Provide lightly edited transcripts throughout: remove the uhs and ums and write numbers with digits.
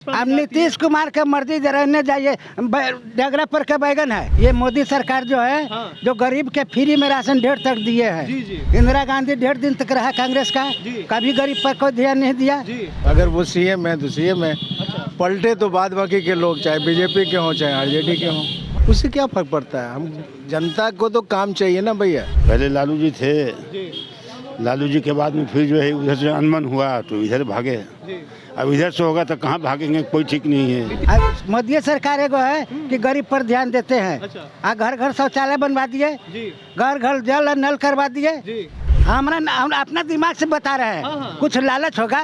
अब नीतीश कुमार के मर्जी रहने जाइए, डगरा पर का बैगन है। ये मोदी सरकार जो है जो गरीब के फ्री में राशन 1.5 तक दिए है। इंदिरा गांधी 1.5 दिन तक रहा कांग्रेस का, कभी गरीब पर कोई ध्यान नहीं दिया। अगर वो सीएम है तो सीएम है, पलटे तो बाद बाकी के लोग चाहे बीजेपी के हों चाहे आरजेडी के हों, उससे क्या फर्क पड़ता है। हम जनता को तो काम चाहिए ना भैया। पहले लालू जी थे, लालू जी के बाद में फिर जो है उधर से अनबन हुआ तो इधर भागे। अब इधर से होगा तो कहाँ भागेंगे, कोई ठीक नहीं है। मोदी सरकार एगो है कि गरीब पर ध्यान देते हैं। घर घर शौचालय बनवा दिए, घर घर जल और नल करवा दिए। हम अपना दिमाग से बता रहे हैं, कुछ लालच होगा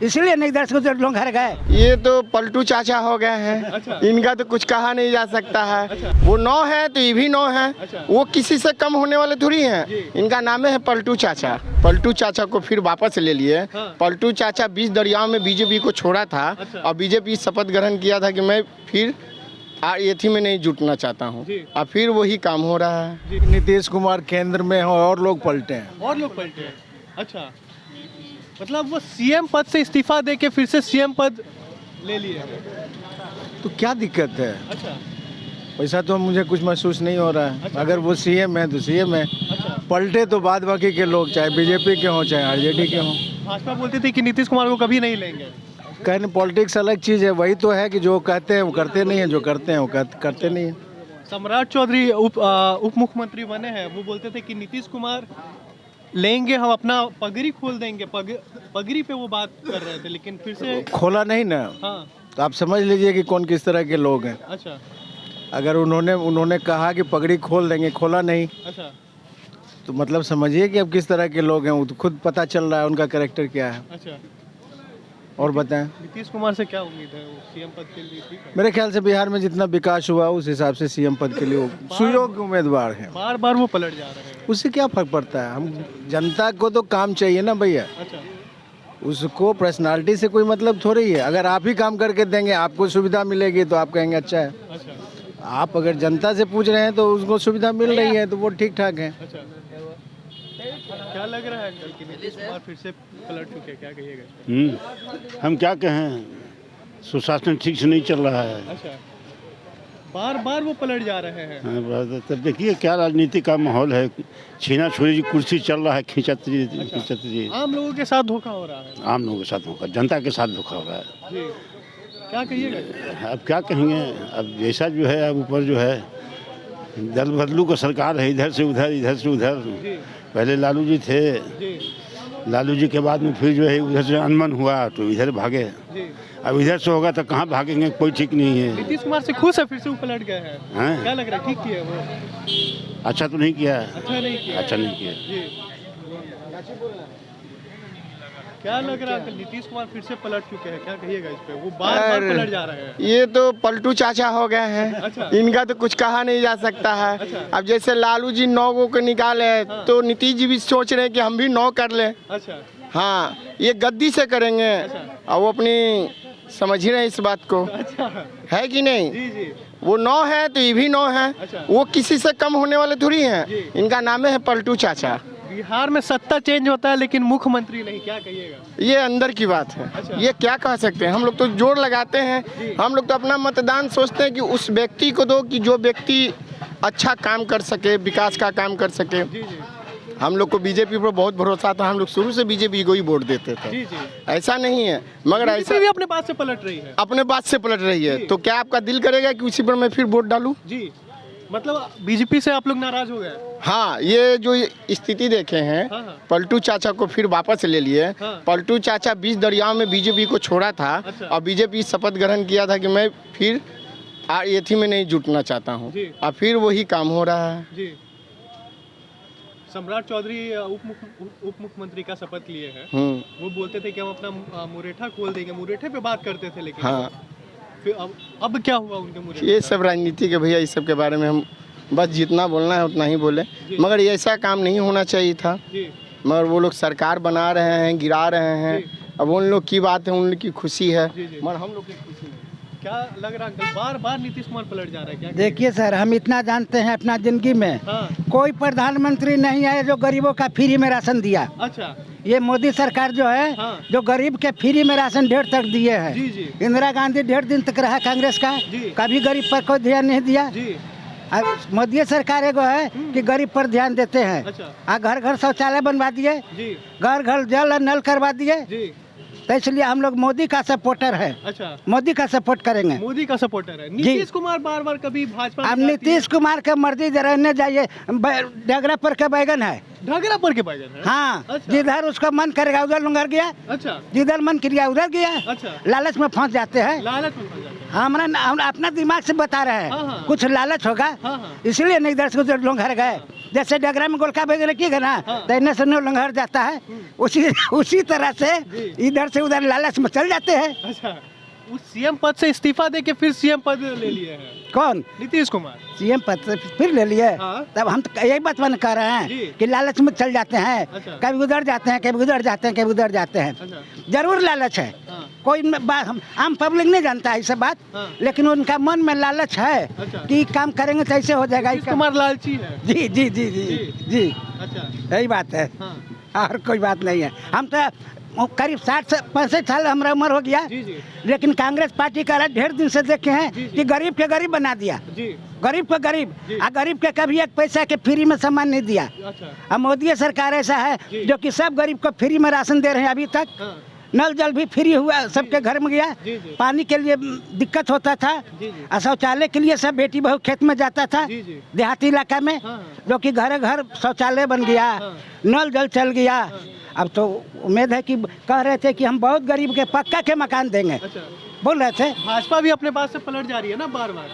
इसलिए नहीं इधर से लोग घर गए। ये तो पलटू चाचा हो गए हैं। इनका तो कुछ कहा नहीं जा सकता है। वो 9 है तो ये भी 9 है। वो किसी से कम होने वाले थोड़ी हैं। इनका नाम है पलटू चाचा। पलटू चाचा को फिर वापस ले लिए। पलटू चाचा 20 दरियाओं में बीजेपी को छोड़ा था और बीजेपी शपथ ग्रहण किया था कि मैं फिर एथी में नहीं जुटना चाहता हूँ। अब फिर वही काम हो रहा है। नीतीश कुमार केंद्र में हो और लोग पलटे हैं। और लोग पलटे हैं। अच्छा, मतलब वो सीएम पद से इस्तीफा दे के फिर से सीएम पद ले लिए। तो क्या दिक्कत है। अच्छा, वैसा तो मुझे कुछ महसूस नहीं हो रहा है। अगर वो सीएम है तो सीएम है, पलटे तो बाद बाकी के लोग चाहे बीजेपी के हों चाहे आरजेडी के हों। भाजपा बोलती थी कि नीतीश कुमार को कभी नहीं लेंगे। कहने पॉलिटिक्स अलग चीज़ है। वही तो है कि जो कहते हैं वो करते नहीं है, जो करते हैं वो करते नहीं है। सम्राट चौधरी उप मुख्यमंत्री बने हैं, वो बोलते थे कि नीतीश कुमार लेंगे, हम अपना पगड़ी खोल देंगे। पगड़ी पे वो बात कर रहे थे, लेकिन फिर से खोला नहीं ना। हाँ, तो आप समझ लीजिए कि कौन किस तरह के लोग हैं। अच्छा अगर उन्होंने कहा कि पगड़ी खोल देंगे, खोला नहीं, अच्छा तो मतलब समझिए कि अब किस तरह के लोग हैं। वो तो खुद पता चल रहा है उनका कैरेक्टर क्या है। अच्छा। और बताएं, नीतीश कुमार से क्या उम्मीद है, वो सीएम पद के लिए ठीक है? मेरे ख्याल से बिहार में जितना विकास हुआ उस हिसाब से सीएम पद के लिए वो सुयोग्य उम्मीदवार हैं। बार बार वो पलट जा रहे हैं। उससे क्या फर्क पड़ता है। हम जनता को तो काम चाहिए ना भैया। अच्छा, उसको पर्सनालिटी से कोई मतलब थोड़ी है। अगर आप ही काम करके देंगे, आपको सुविधा मिलेगी तो आप कहेंगे अच्छा है। अच्छा, आप अगर जनता से पूछ रहे हैं तो उसको सुविधा मिल रही है तो वो ठीक ठाक है। अच्छा। क्या लग रहा है अंकल कि नीतीश कुमार फिर से पलट चुके हैं, क्या कहिएगा? हम क्या कहें, सुशासन ठीक से नहीं चल रहा है। अच्छा, बार बार वो पलट जा रहे हैं। हाँ, तब देखिए क्या राजनीति का माहौल है। छीना छोड़ी कुर्सी चल रहा है, खींचत जी। आम लोगों के साथ धोखा हो रहा है। आम लोगों के साथ धोखा, जनता के साथ धोखा हो रहा है। जी, क्या कहिएगा? अब क्या कहेंगे, अब जैसा जो है अब ऊपर जो है दल बदलू का सरकार है, इधर से उधर इधर से उधर। पहले लालू जी थे, लालू जी के बाद में फिर जो है उधर से अनबन हुआ तो इधर भागे। अब इधर से होगा तो कहाँ भागेंगे, कोई ठीक नहीं है। नीतीश कुमार से खुश है, फिर से वो पलट गए हैं। हैं? क्या लग रहा है, ठीक किया वो? अच्छा तो नहीं किया। अच्छा नहीं किया। अच्छा नहीं किया। जी, क्या लग रहा है नीतीश कुमार फिर से पलट चुके हैं, क्या कहिएगा इस पे? वो बार बार पलट जा रहे हैं। ये तो पलटू चाचा हो गए हैं। अच्छा। इनका तो कुछ कहा नहीं जा सकता है। अच्छा। अब जैसे लालू जी 9 को निकाले तो नीतीश जी भी सोच रहे हैं कि हम भी 9 कर लें। अच्छा, हाँ, ये गद्दी से करेंगे। और वो अपनी समझ ही रहे हैं इस बात को। अच्छा है कि नहीं। जी जी, वो 9 है तो ये भी 9 है। अच्छा। वो किसी से कम होने वाले थोड़ी हैं। इनका नाम है पलटू चाचा। बिहार में सत्ता चेंज होता है लेकिन मुख्यमंत्री नहीं, क्या कहिएगा? ये अंदर की बात है। अच्छा। ये क्या कह सकते हैं। हम लोग तो जोर लगाते हैं। हम लोग तो अपना मतदान सोचते हैं कि उस व्यक्ति को दो कि जो व्यक्ति अच्छा काम कर सके, विकास का काम कर सके। जी जी हम लोग को बीजेपी पर बहुत भरोसा था। हम लोग शुरू से बीजेपी को ही वोट देते थे। जी जी, ऐसा नहीं है, मगर ऐसा भी अपने बात से पलट रही है। अपने बात से पलट रही है। तो क्या आपका दिल करेगा कि उसी पर मैं फिर वोट डालूं? जी, मतलब बीजेपी से आप लोग नाराज हो गए? हाँ, ये जो स्थिति देखे हैं, हाँ। पलटू चाचा को फिर वापस ले लिए। हाँ। पलटू चाचा 20 दरियाओं में बीजेपी को छोड़ा था। अच्छा। और बीजेपी शपथ ग्रहण किया था कि मैं फिर एथी में नहीं जुटना चाहता हूँ। और फिर वही काम हो रहा है। जी, सम्राट चौधरी उप मुख्यमंत्री का शपथ लिए हैं। वो बोलते थे कि हम अपना मुरेठा खोल देंगे, मुरेठे पे बात करते थे, लेकिन हाँ, फिर अब क्या हुआ उनके मुरेठे? ये सब राजनीति के भैया, इस सब के बारे में हम बस जितना बोलना है उतना ही बोले। मगर ये ऐसा काम नहीं होना चाहिए था। जी, मगर वो लोग सरकार बना रहे हैं, गिरा रहे हैं। अब उन लोग की बात है, उन लोग की खुशी है। मगर हम लोग की खुशी नहीं। क्या लग रहा है, बार बार नीतीश कुमार पलट जा रहा है, क्या? देखिए सर, हम इतना जानते हैं अपना जिंदगी में हाँ। कोई प्रधानमंत्री नहीं आया जो गरीबों का फ्री में राशन दिया। अच्छा, ये मोदी सरकार जो है हाँ। जो गरीब के फ्री में राशन 1.5 तक दिए है। जी जी इंदिरा गांधी 1.5 दिन तक रहा कांग्रेस का, जी। कभी गरीब पर कोई ध्यान नहीं दिया। जी अब मोदी सरकार एगो है कि गरीब पर ध्यान देते हैं। अच्छा घर घर शौचालय बनवा दिए, जी घर घर जल और नल करवा दिए। जी तो इसलिए हम लोग मोदी का सपोर्टर है, अच्छा मोदी का सपोर्ट करेंगे। मोदी का सपोर्टर है। नीतीश कुमार बार बार कभी भाजपा में अब जाती नीतीश कुमार के मर्जी रहने जाइए, डगरा पर के बैगन है। है। ढागरा पर के बैगन है। हाँ, अच्छा। जिधर उसका मन करेगा उधर लुंगर गया, अच्छा जिधर मन किया उधर गया। अच्छा लालच में फंस जाते हैं। लालच में फंस जाते हैं। हम अपना दिमाग से बता रहे हाँ, हैं, हाँ। कुछ लालच होगा हाँ, हाँ। इसलिए नहीं इधर से उधर लुंघर गए। जैसे डगरा में गोलका बैगन किएगा ना, हाँ। तो इन्हें से लुंघर जाता है, उसी तरह से जी। इधर से उधर लालच में चल जाते हैं। अच्छा उस सीएम पद से इस्तीफा दे के फिर सीएम पद ले लिए हैं कौन नीतीश कुमार। सीएम पद से फिर ले लिए। हाँ। तब हम तो यही बात कह रहे जी। हैं कि लालच में चल जाते हैं। अच्छा। कभी उधर जाते हैं, कभी उधर जाते हैं, कभी उधर जाते हैं। अच्छा जरूर लालच है, हाँ कोई बात हम आम पब्लिक नहीं जानता है ये बात, हाँ। लेकिन उनका मन में लालच है अच्छा। कि काम करेंगे तो ऐसे हो जाएगा। नीतीश कुमार लालची है। जी जी जी जी जी। जी अच्छा यही बात है, हाँ और कोई बात नहीं है। हम तो करीब 60-65 साल हमारा उम्र हो गया, जी जी लेकिन कांग्रेस पार्टी का राज ढेर दिन से देखे हैं जी, जी। कि गरीब के गरीब बना दिया, जी गरीब को गरीब, जी। गरीब के कभी एक पैसा के फ्री में सामान नहीं दिया। अच्छा अब मोदी सरकार ऐसा है जी। जो कि सब गरीब को फ्री में राशन दे रहे हैं। अभी तक हाँ नल जल भी फ्री हुआ, सबके घर में गया। जी, जी। पानी के लिए दिक्कत होता था, जी जी और शौचालय के लिए सब बेटी बहू खेत में जाता था जी जी देहाती इलाका में, हाँ जो कि घर घर शौचालय बन गया, हाँ। नल जल चल गया। अब तो उम्मीद है कि कह रहे थे कि हम बहुत गरीब के पक्का के मकान देंगे, अच्छा बोल रहे थे। भाजपा भी अपने पास से पलट जा रही है ना बार बार।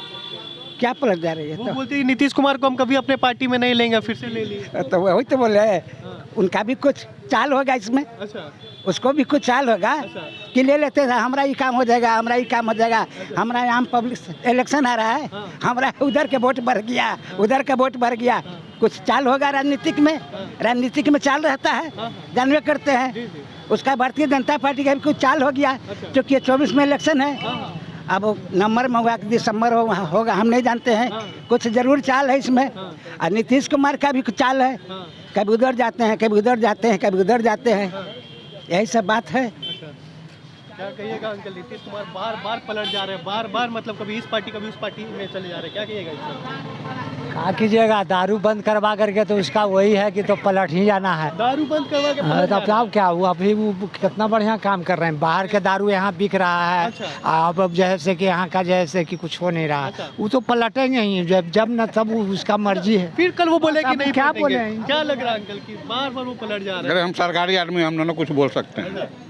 क्या पलट जा रही है? वो बोलती है नीतीश कुमार को हम कभी अपने पार्टी में नहीं लेंगे, फिर से ले लिए। तो वही तो बोले हैं, हाँ। उनका भी कुछ चाल होगा इसमें, अच्छा उसको भी कुछ चाल होगा अच्छा। कि ले लेते हैं, हमारा ये काम हो जाएगा, हमारा ये काम हो जाएगा। हमारा यहाँ पब्लिक इलेक्शन आ रहा है, हाँ। हमारा उधर के वोट बढ़ गया, उधर का वोट बढ़ गया। कुछ चाल होगा राजनीतिक में, राजनीतिक में चाल रहता है, हाँ। जानवे करते जी हैं। जी उसका भारतीय जनता पार्टी का भी कुछ चाल हो गया, अच्छा। क्योंकि 24 में इलेक्शन है। हाँ हाँ अब वो नंबर में होगा कि दिसंबर होगा हम नहीं जानते हैं, हाँ। कुछ जरूर चाल है इसमें। हाँ। और नीतीश कुमार का भी कुछ चाल है, हाँ कभी उधर जाते हैं, कभी उधर जाते हैं, कभी उधर जाते हैं। हाँ। यही सब बात है। अच्छा क्या कहिएगा अंकल, नीतीश कुमार बार बार पलट जा रहे हैं, बार बार मतलब कभी इस पार्टी कभी उस पार्टी में चले जा रहे हैं, क्या कहिएगा इससे? क्या कीजिएगा, दारू बंद करवा करके तो उसका वही है कि तो पलट ही जाना है। दारू बंद करवा के हाँ, पलट तो जा रहे हैं। अब क्या हुआ, अभी वो कितना बढ़िया काम कर रहे हैं। बाहर के दारू यहाँ बिक रहा है, अच्छा। अब जैसे कि यहाँ का जैसे कि कुछ हो नहीं रहा, अच्छा। वो तो पलटेंगे ही जब न तब उसका मर्जी है। फिर कल वो बोले कि अब नहीं क्या पलटेंगे। बोले? क्या लग रहा है अंकल कि बार बार वो पलट जा रहे अगर हैं? हम सरकारी आदमी हम दोनों कुछ बोल सकते हैं। अच्छा।